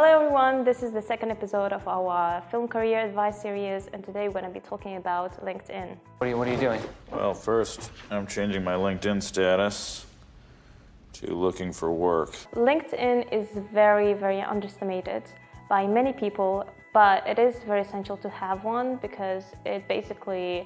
Hello everyone, this is the second episode of our film career advice series, and today we're going to be talking about LinkedIn. What are you doing? Well, first, I'm changing my LinkedIn status to looking for work. LinkedIn is very, very underestimated by many people, but it is very essential to have one because it basically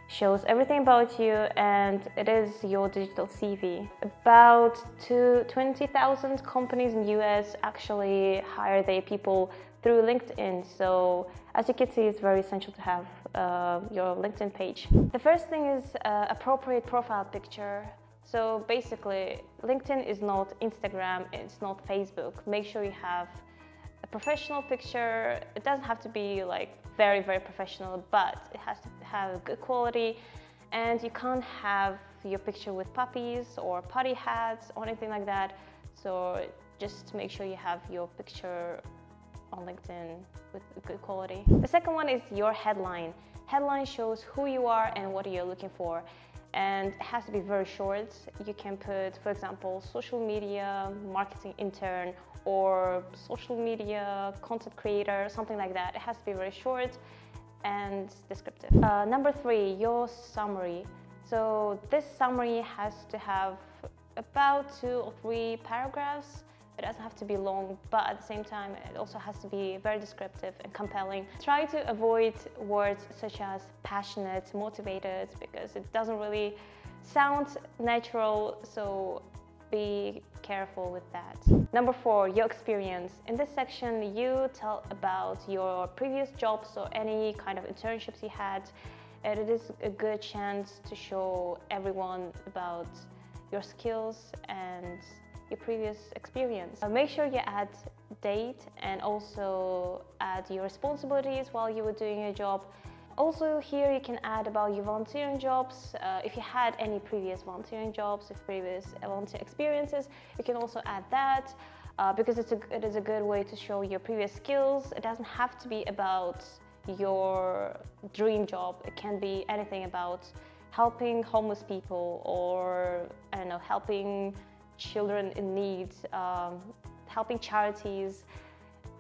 shows everything about you and it is your digital CV. About 20,000 companies in the US actually hire their people through LinkedIn. So as you can see, it's very essential to have your LinkedIn page. The first thing is appropriate profile picture. So basically, LinkedIn is not Instagram, it's not Facebook. Make sure you have a professional picture. It doesn't have to be like very, very professional, but it has to have good quality, and you can't have your picture with puppies or party hats or anything like that. So just make sure you have your picture on LinkedIn with good quality. The second one is your headline. Headline shows who you are and what you're looking for, and it has to be very short. You can put, for example, social media marketing intern or social media content creator, something like that. It has to be very short and descriptive. Number 3, your summary. So this summary has to have about 2 or 3 paragraphs. It doesn't have to be long, but at the same time, it also has to be very descriptive and compelling. Try to avoid words such as passionate, motivated, because it doesn't really sound natural, so be careful with that. Number 4, your experience. In this section, you tell about your previous jobs or any kind of internships you had, and it is a good chance to show everyone about your skills and your previous experience. Make sure you add date and also add your responsibilities while you were doing your job. Also here you can add about your volunteering jobs. If you had any previous volunteering jobs, if previous volunteer experiences, you can also add that because it is a good way to show your previous skills. It doesn't have to be about your dream job. It can be anything about helping homeless people or, I don't know, helping children in need, helping charities.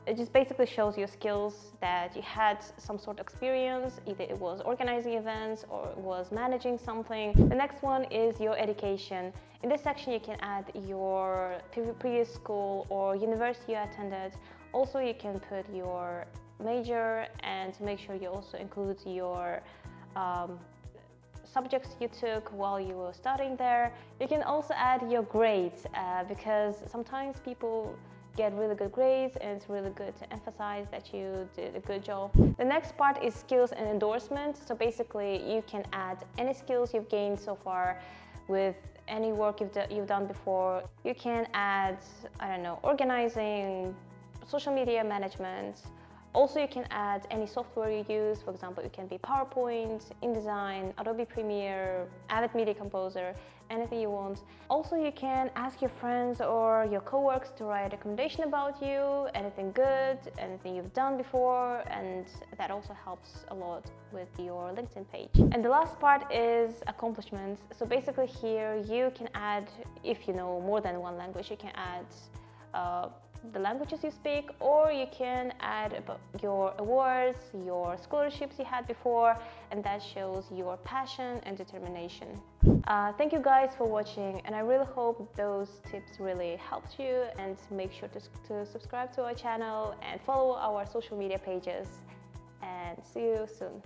It just basically shows your skills, that you had some sort of experience, either it was organizing events or it was managing something. The next one is your education. In this section, you can add your previous school or university you attended. Also, you can put your major and make sure you also include your subjects you took while you were studying there. You can also add your grades because sometimes people get really good grades and it's really good to emphasize that you did a good job. The next part is skills and endorsement. So basically you can add any skills you've gained so far with any work you've done before. You can add, I don't know, organizing, social media management. Also, you can add any software you use. For example, it can be PowerPoint, InDesign, Adobe Premiere, Avid Media Composer, anything you want. Also, you can ask your friends or your coworkers to write a recommendation about you, anything good, anything you've done before, and that also helps a lot with your LinkedIn page. And the last part is accomplishments. So basically here you can add, if you know more than one language, you can add the languages you speak, or you can add about your awards, your scholarships you had before, and that shows your passion and determination. Thank you guys for watching, and I really hope those tips really helped you, and make sure to subscribe to our channel and follow our social media pages, and see you soon.